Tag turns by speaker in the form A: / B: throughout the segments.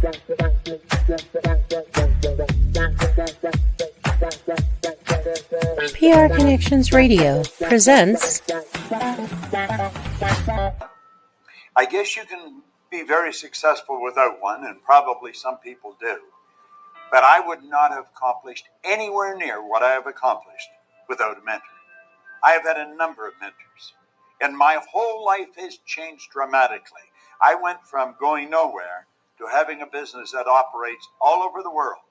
A: PR Connections Radio presents.
B: I guess you can be very successful without one, and probably some people do. But I would not have accomplished anywhere near what I have accomplished without a mentor. I have had a number of mentors, and my whole life has changed dramatically. I went from going nowhere to having a business that operates all over the world.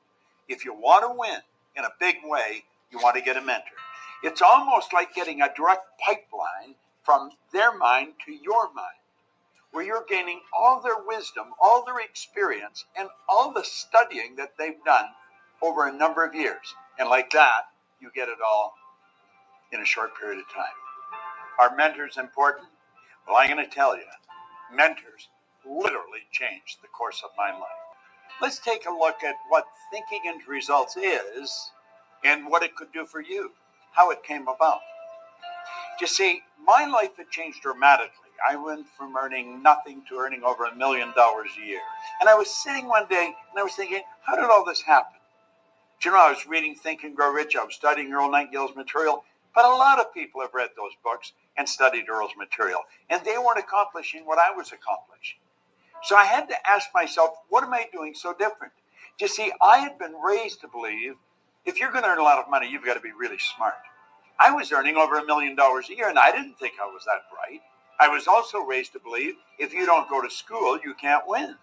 B: If you want to win in a big way, you want to get a mentor. It's almost like getting a direct pipeline from their mind to your mind, where you're gaining all their wisdom, all their experience, and all the studying that they've done over a number of years. And like that, you get it all in a short period of time. Are mentors important? Well, I'm going to tell you, mentors literally changed the course of my life. Let's take a look at what thinking into results is and what it could do for you, how it came about. You see, my life had changed dramatically. I went from earning nothing to earning over $1 million a year. And I was sitting one day and I was thinking, how did all this happen? Do you know, I was reading Think and Grow Rich. I was studying Earl Nightingale's material. But a lot of people have read those books and studied Earl's material. And they weren't accomplishing what I was accomplishing. So I had to ask myself, what am I doing so different? You see, I had been raised to believe if you're going to earn a lot of money, you've got to be really smart. I was earning over $1 million a year, and I didn't think I was that bright. I was also raised to believe if you don't go to school, you can't win.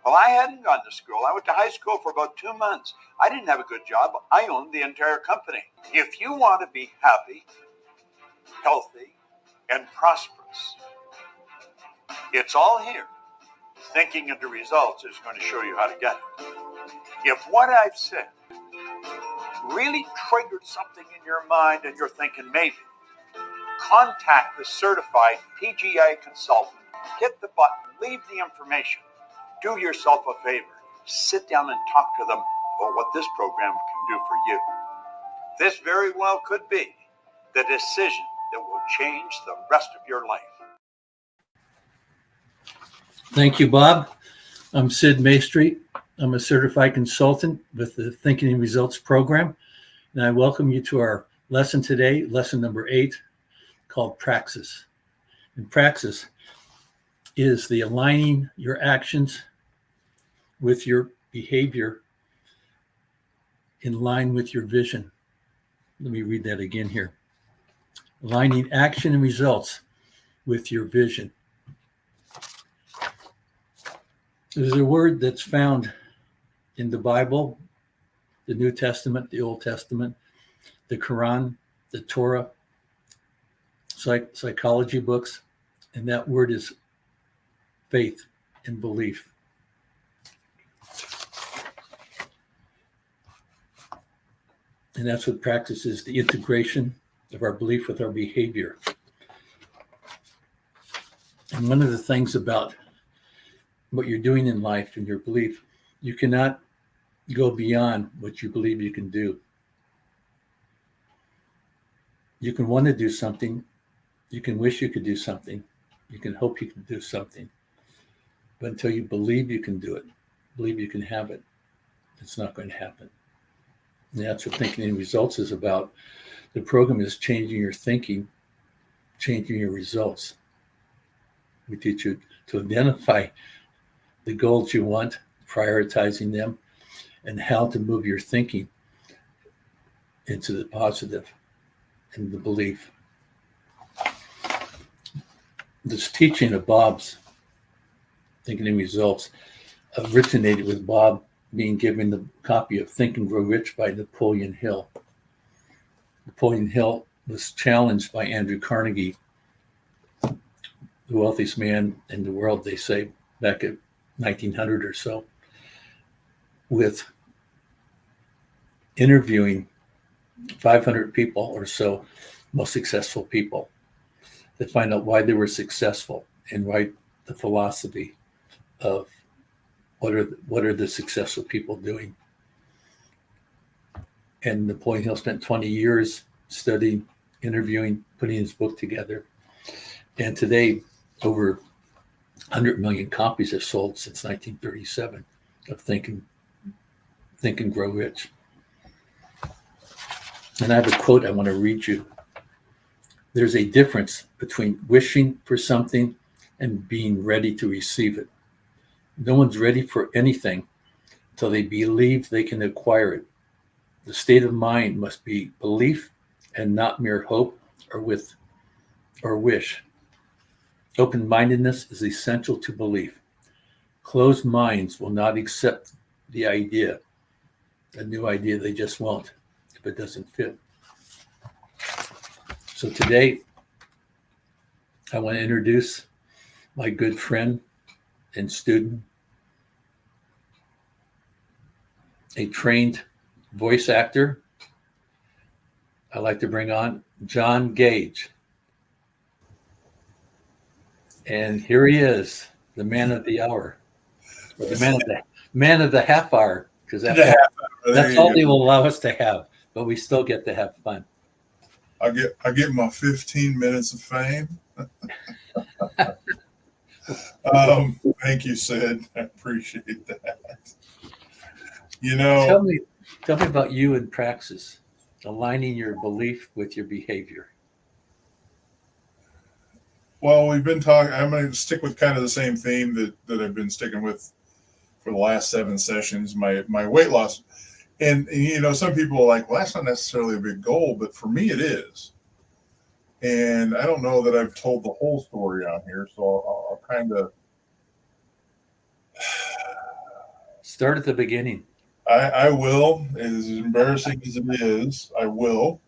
B: Well, I hadn't gone to school. I went to high school for about 2 months. I didn't have a good job. I owned the entire company. If you want to be happy, healthy, and prosperous, it's all here. Thinking into results is going to show you how to get it. If what I've said really triggered something in your mind and you're thinking maybe, contact the certified PGI consultant. Hit the button, leave the information. Do yourself a favor. Sit down and talk to them about what this program can do for you. This very well could be the decision that will change the rest of your life.
C: Thank you, Bob. I'm Sid Maystreet. I'm a certified consultant with the Thinking in Results program, and I welcome you to our lesson today, lesson number 8, called PRAXIS. And PRAXIS is the aligning your actions with your behavior in line with your vision. Let me read that again here. Aligning action and results with your vision. There's a word that's found in the Bible, the New Testament, the Old Testament, the Quran, the Torah, psychology books, and that word is faith and belief. And that's what PRAXIS is, the integration of our belief with our behavior. And one of the things about what you're doing in life and your belief, you cannot go beyond what you believe you can do. You can want to do something. You can wish you could do something. You can hope you can do something. But until you believe you can do it, believe you can have it, it's not going to happen. And that's what Thinking in Results is about. The program is changing your thinking, changing your results. We teach you to identify the goals you want, prioritizing them, and how to move your thinking into the positive and the belief. This teaching of Bob's Thinking in Results originated with Bob being given the copy of Think and Grow Rich by Napoleon Hill. Napoleon Hill was challenged by Andrew Carnegie, the wealthiest man in the world, they say, back at 1900 or so, with interviewing 500 people or so, most successful people, to find out why they were successful and write the philosophy of what are the successful people doing. And Napoleon Hill spent 20 years studying, interviewing, putting his book together. And today, over 100 million copies have sold since 1937. of Think and Grow Rich. And I have a quote I want to read you. There's a difference between wishing for something and being ready to receive it. No one's ready for anything until they believe they can acquire it. The state of mind must be belief and not mere hope or wish. Open-mindedness is essential to belief. Closed minds will not accept the idea, a new idea. They just won't if it doesn't fit. So today, I want to introduce my good friend and student, a trained voice actor. I'd like to bring on John Gage. And here he is, the man of the hour, or the man of the half hour, because that's all they will allow us to have, but we still get to have fun.
D: I get my 15 minutes of fame. Thank you, Sid. I appreciate that.
C: Tell me about you and Praxis, aligning your belief with your behavior.
D: Well, we've been talking. I'm going to stick with kind of the same theme that I've been sticking with for the last 7 sessions. My weight loss, and some people are like, well, that's not necessarily a big goal, but for me, it is. And I don't know that I've told the whole story on here, so I'll kind of
C: start at the beginning.
D: I will, as embarrassing as it is. I will.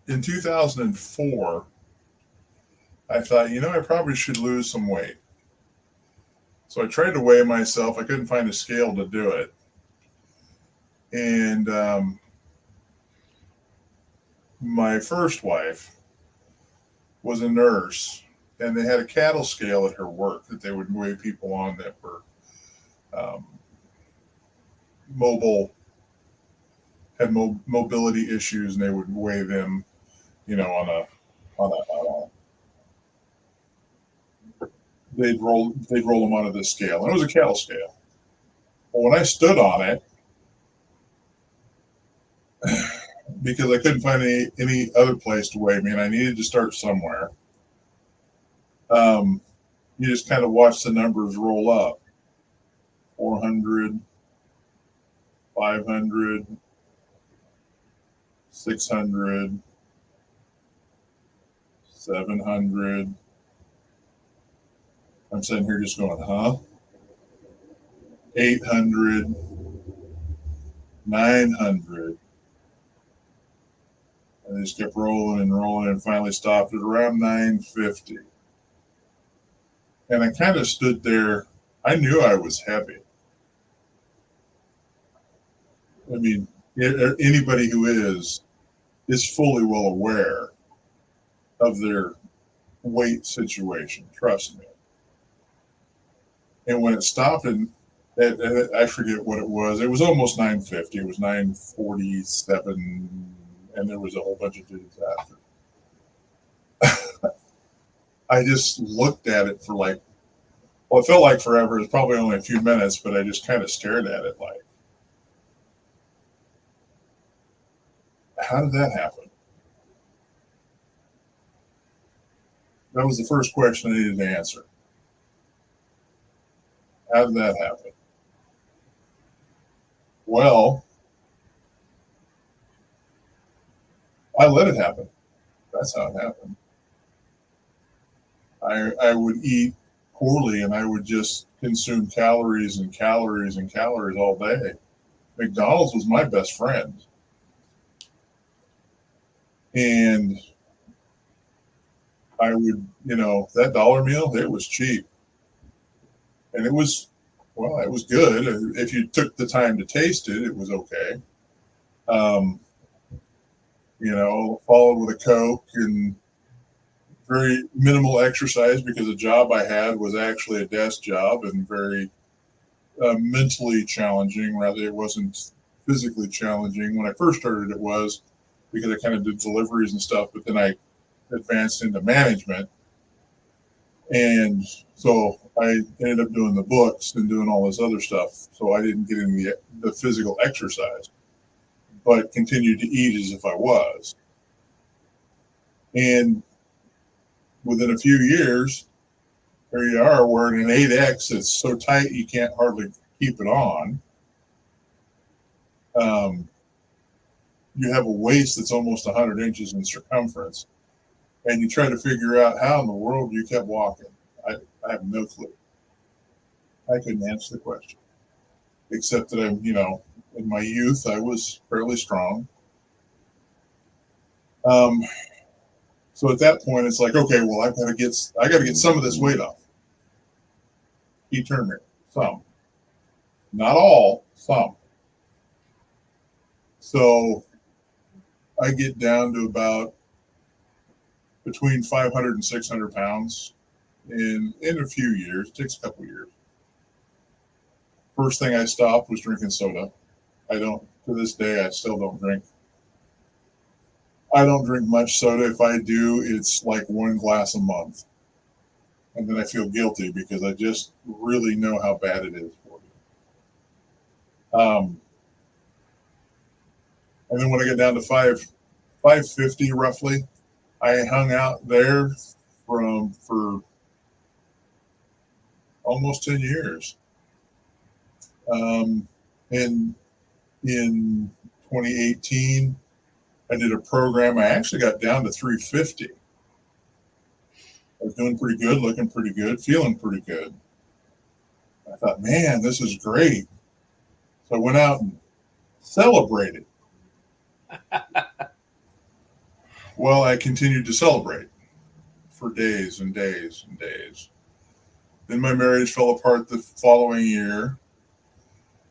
D: In 2004, I thought, I probably should lose some weight. So I tried to weigh myself. I couldn't find a scale to do it. And my first wife was a nurse, and they had a cattle scale at her work that they would weigh people on that were had mobility issues, and they would weigh them, they'd roll them onto this scale, and it was a cattle scale. Well, when I stood on it, because I couldn't find any other place to weigh me, and I needed to start somewhere, you just kind of watch the numbers roll up. 400, 500, 600, 700. I'm sitting here just going, huh? 800, 900. And they just kept rolling and finally stopped at around 950. And I kind of stood there. I knew I was heavy. I mean, anybody who is fully well aware of their weight situation. Trust me. And when it stopped, and I forget what it was. It was almost 950. It was 947, and there was a whole bunch of dudes after. I just looked at it for it felt like forever. It was probably only a few minutes, but I just kind of stared at it like, how did that happen? That was the first question I needed to answer. How did that happen? Well, I let it happen. That's how it happened. I would eat poorly, and I would just consume calories and calories and calories all day. McDonald's was my best friend. And I would, that dollar meal, it was cheap. And it was good. If you took the time to taste it, it was okay. Followed with a Coke and very minimal exercise, because the job I had was actually a desk job and very mentally challenging. Rather, it wasn't physically challenging. When I first started, it was, because I kind of did deliveries and stuff, but then I advanced into management. And so I ended up doing the books and doing all this other stuff. So I didn't get in the physical exercise, but continued to eat as if I was. And within a few years, here you are wearing an 8X. It's so tight you can't hardly keep it on. You have a waist that's almost 100 inches in circumference, and you try to figure out how in the world you kept walking. I have no clue. I couldn't answer the question, except that I'm, in my youth, I was fairly strong. So at that point, it's like, okay, well, I got to get some of this weight off. He turned me some, not all, some. So I get down to about between 500 and 600 pounds in a few years. It takes a couple of years. First thing I stopped was drinking soda. To this day, I still don't drink. I don't drink much soda. If I do, it's like one glass a month. And then I feel guilty because I just really know how bad it is for you. And then when I get down to 550 roughly, I hung out there for almost 10 years. And in 2018, I did a program. I actually got down to 350. I was doing pretty good, looking pretty good, feeling pretty good. I thought, man, this is great. So I went out and celebrated. Well, I continued to celebrate for days and days and days. Then my marriage fell apart the following year.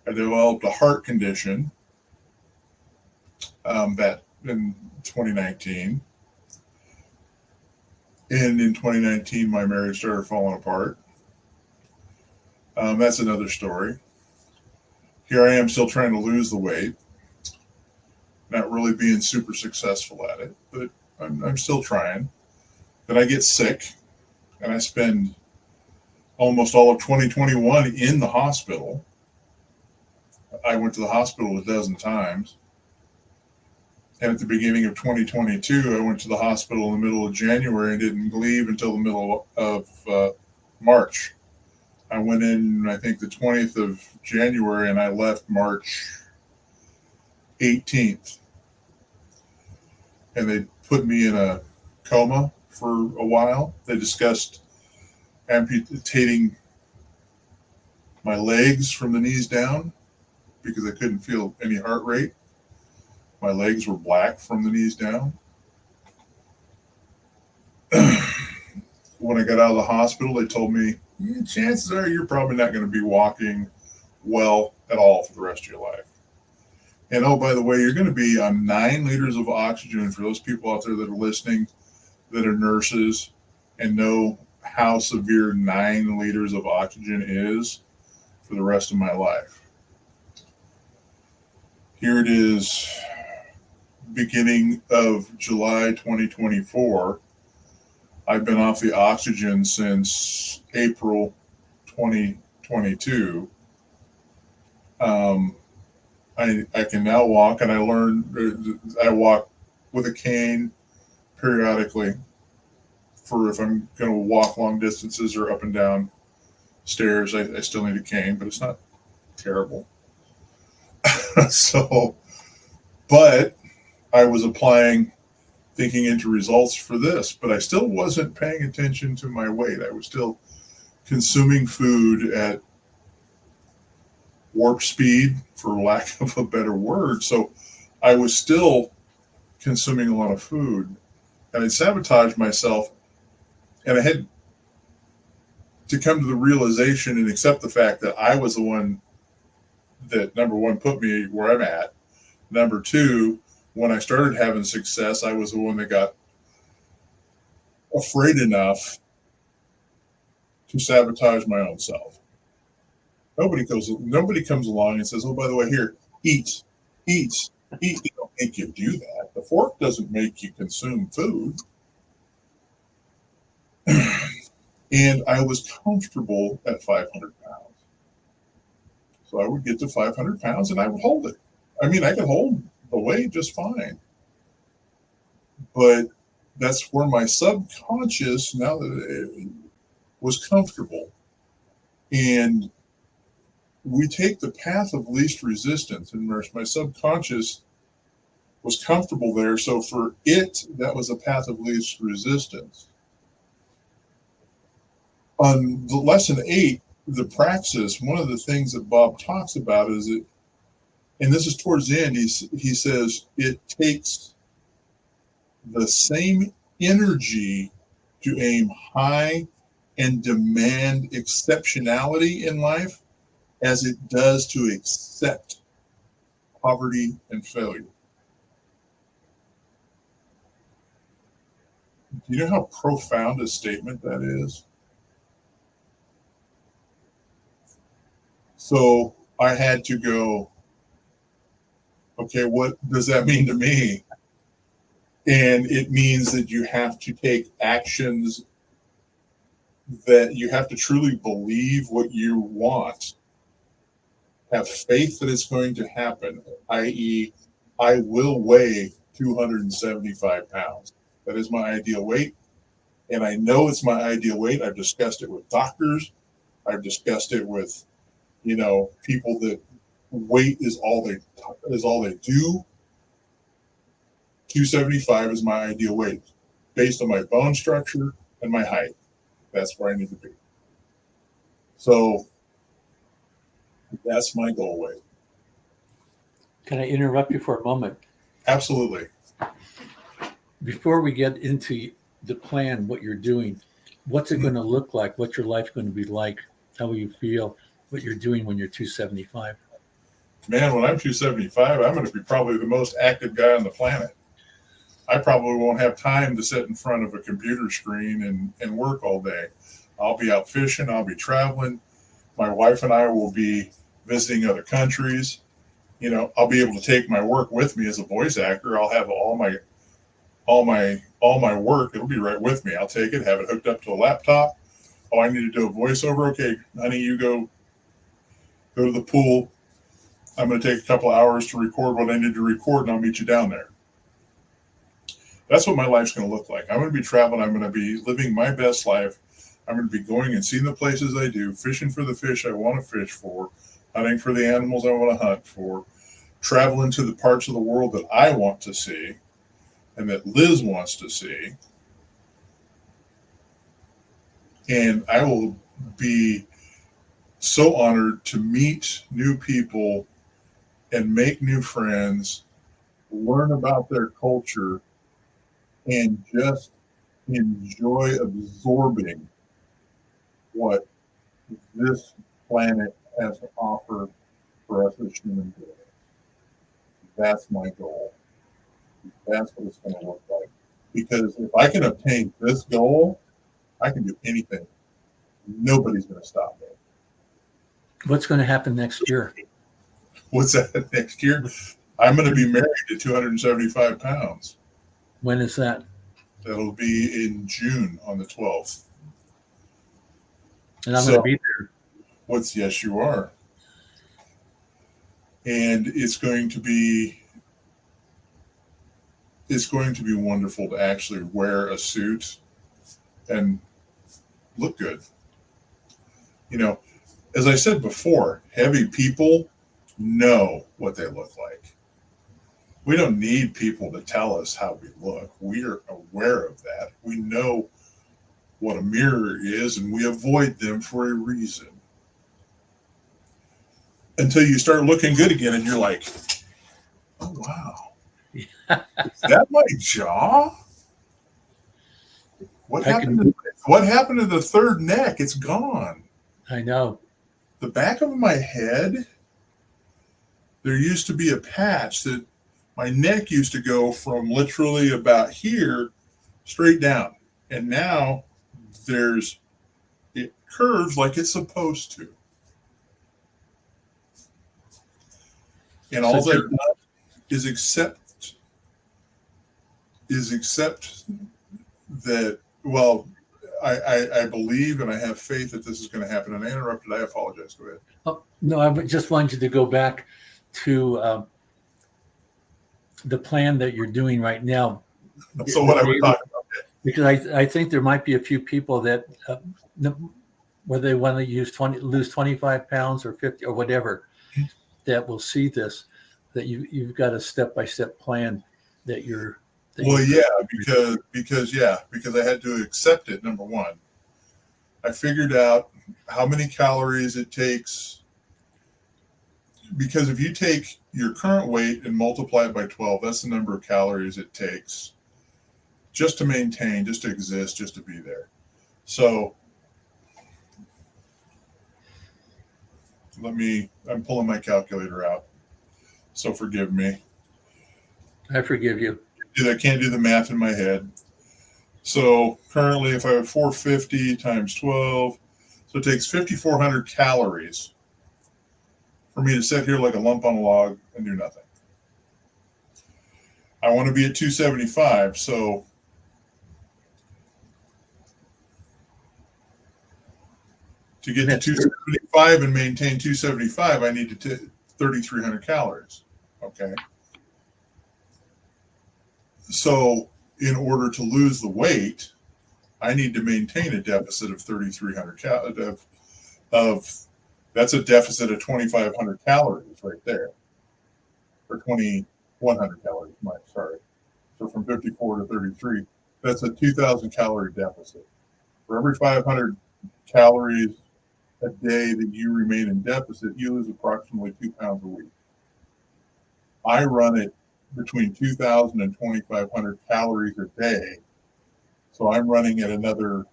D: I developed a heart condition that in 2019. And in 2019, my marriage started falling apart. That's another story. Here I am still trying to lose the weight. Not really being super successful at it, but I'm still trying. Then I get sick, and I spend almost all of 2021 in the hospital. I went to the hospital a dozen times. And at the beginning of 2022, I went to the hospital in the middle of January and didn't leave until the middle of March. I went in, I think, the 20th of January, and I left March 18th. And they put me in a coma for a while. They discussed amputating my legs from the knees down because I couldn't feel any heart rate. My legs were black from the knees down. When I got out of the hospital, they told me, chances are you're probably not going to be walking well at all for the rest of your life. And oh, by the way, you're going to be on 9 liters of oxygen. For those people out there that are listening that are nurses and know how severe 9 liters of oxygen is for the rest of my life. Here it is, beginning of July 2024. I've been off the oxygen since April 2022. I can now walk, and I walk with a cane periodically for if I'm going to walk long distances or up and down stairs. I still need a cane, but it's not terrible. But I was thinking into results for this, but I still wasn't paying attention to my weight. I was still consuming food at warp speed, for lack of a better word. So I was still consuming a lot of food, and I sabotaged myself, and I had to come to the realization and accept the fact that I was the one that, number one, put me where I'm at. Number two, when I started having success, I was the one that got afraid enough to sabotage my own self. Nobody comes along and says, oh, by the way, here, eat. They don't make you do that. The fork doesn't make you consume food. And I was comfortable at 500 pounds. So I would get to 500 pounds and I would hold it. I mean, I could hold the weight just fine. But that's where my subconscious, now that it was comfortable. And we take the path of least resistance, and my subconscious was comfortable there. So for it, that was a path of least resistance. On the lesson 8, the praxis, one of the things that Bob talks about is it, and this is towards the end, he says it takes the same energy to aim high and demand exceptionality in life as it does to accept poverty and failure. Do you know how profound a statement that is? So I had to go, okay, what does that mean to me? And it means that you have to take actions, that you have to truly believe what you want, have faith that it's going to happen, i.e., I will weigh 275 pounds. That is my ideal weight. And I know it's my ideal weight. I've discussed it with doctors. I've discussed it with, people that weight is all they do. 275 is my ideal weight based on my bone structure and my height. That's where I need to be. So that's my goal weight.
C: Can I interrupt you for a moment?
D: Absolutely.
C: Before we get into the plan, what you're doing, what's it going to look like? What's your life going to be like? How will you feel? What you're doing when you're 275?
D: Man, when I'm 275, I'm going to be probably the most active guy on the planet. I probably won't have time to sit in front of a computer screen and work all day. I'll be out fishing. I'll be traveling. My wife and I will be visiting other countries. I'll be able to take my work with me as a voice actor. I'll have all my work. It'll be right with me. I'll take it, have it hooked up to a laptop. Oh, I need to do a voiceover. Okay, honey, you go to the pool. I'm going to take a couple of hours to record what I need to record, and I'll meet you down there. That's what my life's going to look like. I'm going to be traveling. I'm going to be living my best life. I'm going to be going and seeing the places I do, fishing for the fish I want to fish for, hunting for the animals I want to hunt for, traveling to the parts of the world that I want to see and that Liz wants to see. And I will be so honored to meet new people and make new friends, learn about their culture, and just enjoy absorbing what this planet has to offer for us as human beings. That's my goal. That's what it's going to look like. Because if I can obtain this goal, I can do anything. Nobody's going to stop me.
C: What's going to happen next year?
D: What's that next year? I'm going to be married to 275 pounds.
C: When is that?
D: That'll be in June on the 12th.
C: And I'm going to be there.
D: Yes, you are. And it's going to be wonderful to actually wear a suit and look good. As I said before, heavy people know what they look like. We don't need people to tell us how we look. We are aware of that. We know what a mirror is, and we avoid them for a reason. Until you start looking good again, and you're like, oh, wow. Is that my jaw? What happened to the third neck? It's gone.
C: I know.
D: The back of my head, there used to be a patch that my neck used to go from literally about here straight down. And now it curves like it's supposed to. And all they've done is accept that, well, I believe and I have faith that this is going to happen. And I interrupted. I apologize. Go ahead.
C: Oh, no, I just wanted you to go back to the plan that you're doing right now.
D: So what I was talking about.
C: Because I think there might be a few people that whether they want to lose 25 pounds or 50 or whatever, that will see this, that you've got a step-by-step plan that you're.
D: Well, yeah, because I had to accept it. Number one, I figured out how many calories it takes. Because if you take your current weight and multiply it by 12, that's the number of calories it takes just to maintain, just to exist, just to be there. So I'm pulling my calculator out. So forgive me.
C: I forgive you.
D: I can't do the math in my head. So currently, if I have 450 times 12, so it takes 5,400 calories for me to sit here like a lump on a log and do nothing. I want to be at 275, so to get to 275 and maintain 275, I need to take 3,300 calories. Okay. So in order to lose the weight, I need to maintain a deficit of 3,300 calories. That's a deficit of 2,500 calories right there, or 2,100 calories. Sorry. So from 54 to 33, that's a 2,000 calorie deficit. For every 500 calories a day that you remain in deficit, you lose approximately 2 pounds a week. I run it between 2,000 and 2,500 calories a day. So I'm running at another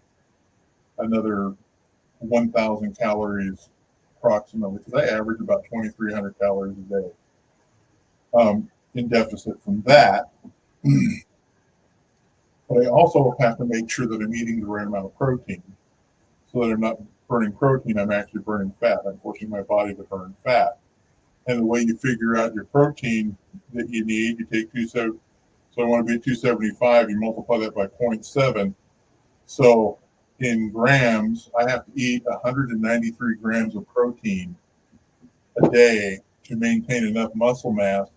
D: 1,000 calories approximately, because I average about 2,300 calories a day in deficit from that. But I also have to make sure that I'm eating the right amount of protein, so that I'm not burning protein, I'm actually burning fat. I'm forcing my body to burn fat. And the way you figure out your protein that you need, you take 270. So I want to be at 275. You multiply that by 0.7. So in grams, I have to eat 193 grams of protein a day to maintain enough muscle mass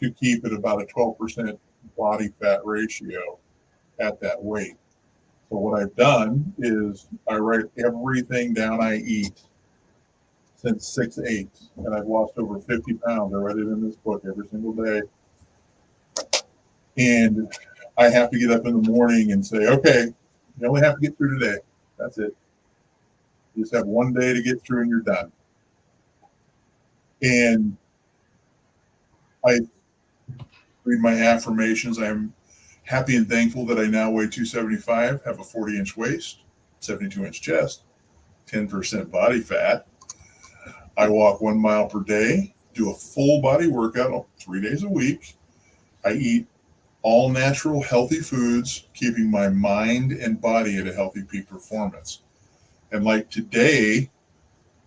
D: to keep it about a 12% body fat ratio at that weight. So what I've done is I write everything down I eat since 6'8", and I've lost over 50 pounds. I write it in this book every single day. And I have to get up in the morning and say, okay, you only have to get through today. That's it. You just have one day to get through and you're done. And I read my affirmations. I'm happy and thankful that I now weigh 275, have a 40-inch waist, 72-inch chest, 10% body fat. I walk 1 mile per day, do a full body workout 3 days a week. I eat all natural, healthy foods, keeping my mind and body at a healthy peak performance. And like today,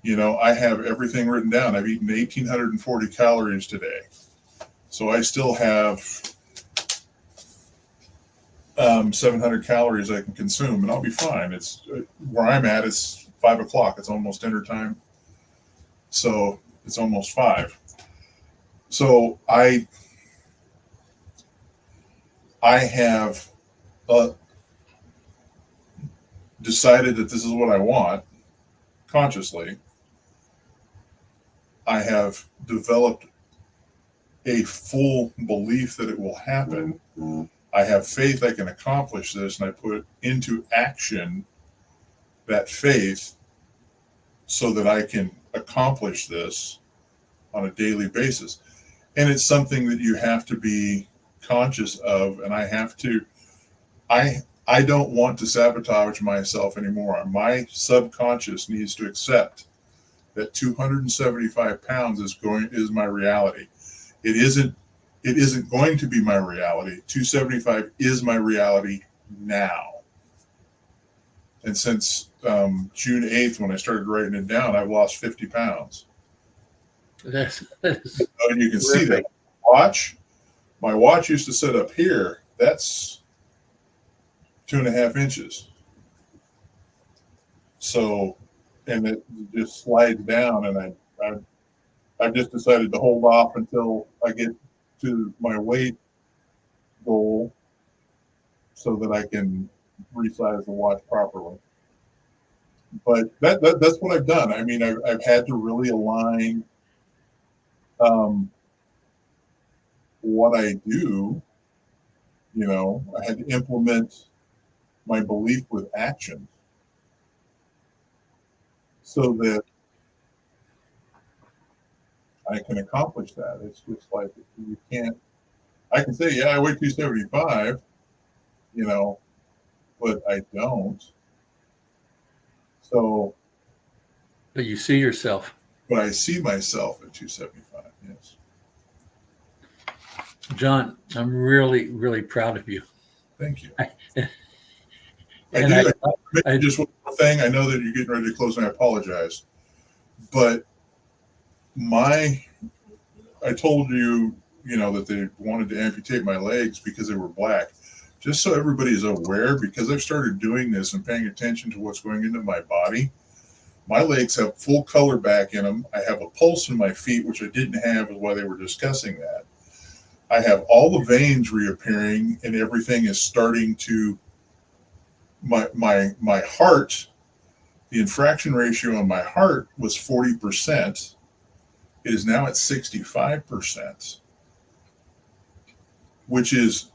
D: I have everything written down. I've eaten 1,840 calories today. So I still have 700 calories I can consume, and I'll be fine. It's where I'm at. It's 5 o'clock. It's almost dinner time. So it's almost 5. So I have decided that this is what I want consciously. I have developed a full belief that it will happen. I have faith I can accomplish this, and I put into action that faith so that I can accomplish this on a daily basis. And it's something that you have to be conscious of, and I don't want to sabotage myself anymore. My subconscious needs to accept that 275 pounds is my reality. It isn't going to be my reality. 275 is my reality now. And since June 8th, when I started writing it down, I've lost 50 pounds.
C: That's
D: And you can see that my watch used to sit up here. That's 2.5 inches. So, and it just slides down, and I've just decided to hold off until I get to my weight goal so that I can resize the watch properly. But that's what I've done. I mean, I've had to really align what I do. You know, I had to implement my belief with action so that I can accomplish that. It's just like you can't. I can say, yeah, I weigh 275, you know, but I don't. So,
C: But you see yourself.
D: but I see myself at 275. Yes.
C: John, I'm really, really proud of you.
D: Thank you.
C: And
D: I just one more thing. I know that you're getting ready to close, and I apologize. But I told you, you know, that they wanted to amputate my legs because they were black. Just so everybody is aware, because I've started doing this and paying attention to what's going into my body, my legs have full color back in them. I have a pulse in my feet, which I didn't have while they were discussing that. I have all the veins reappearing, and everything is starting to. My heart, the infraction ratio on my heart was 40%. It is now at 65%, which is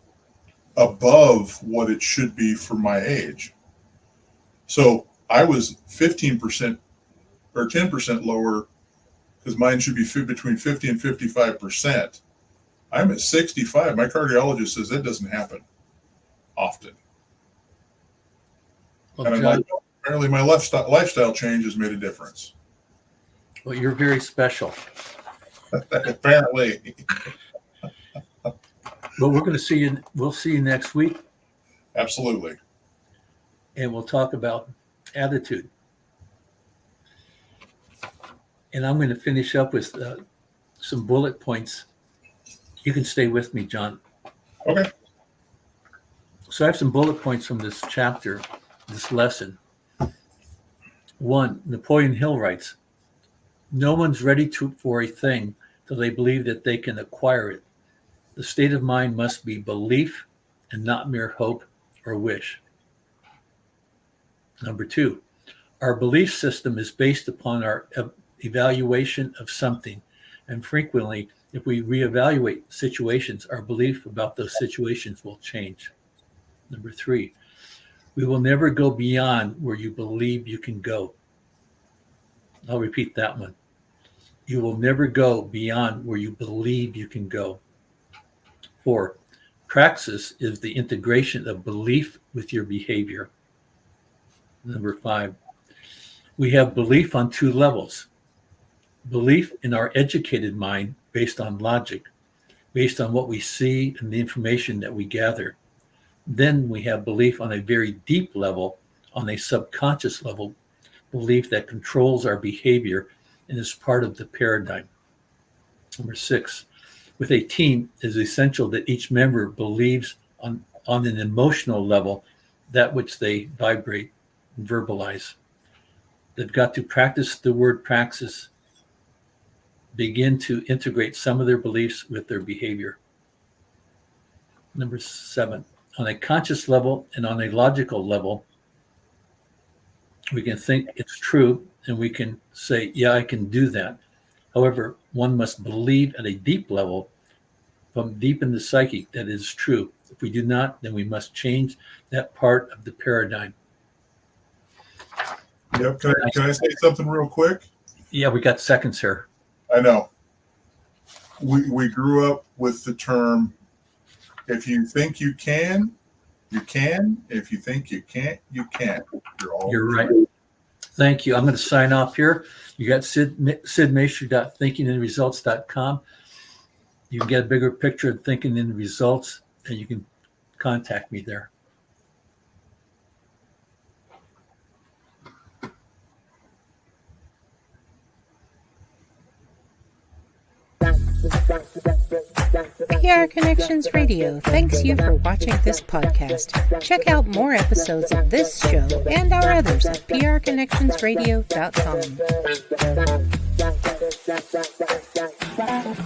D: above what it should be for my age. So I was 15% or 10% lower, because mine should be between 50 and 55%. I'm at 65. My cardiologist says that doesn't happen often.
C: Well,
D: And
C: John,
D: apparently my lifestyle change has made a difference.
C: well, you're very special.
D: Apparently.
C: But we're going to see you. We'll see you next week,
D: Absolutely.
C: and we'll talk about attitude. And I'm going to finish up with some bullet points. You can stay with me, John.
D: Okay.
C: So I have some bullet points from this chapter, this lesson. 1, Napoleon Hill writes, "No one's ready for a thing till they believe that they can acquire it. The state of mind must be belief and not mere hope or wish." Number 2, our belief system is based upon our evaluation of something. And frequently, if we reevaluate situations, our belief about those situations will change. Number 3, we will never go beyond where you believe you can go. I'll repeat that one. You will never go beyond where you believe you can go. 4, praxis is the integration of belief with your behavior. Number 5, we have belief on 2 levels. Belief in our educated mind based on logic, based on what we see and the information that we gather. Then we have belief on a very deep level, on a subconscious level, belief that controls our behavior and is part of the paradigm. Number 6, with a team, it is essential that each member believes on an emotional level that which they vibrate and verbalize. They've got to practice the word praxis, begin to integrate some of their beliefs with their behavior. Number 7, on a conscious level and on a logical level, we can think it's true and we can say, yeah, I can do that. However, one must believe at a deep level, from deep in the psyche, that it is true. If we do not, then we must change that part of the paradigm.
D: Yep. Can I say something real quick?
C: Yeah, we got seconds here.
D: I know. We grew up with the term, if you think you can, you can. If you think you can't, you can't.
C: You're right. Thank you. I'm going to sign off here. You got sidmaester.thinkinginresults.com. You can get a bigger picture of Thinking in Results, and you can contact me there.
A: PR Connections Radio thanks you for watching this podcast. Check out more episodes of this show and our others at prconnectionsradio.com.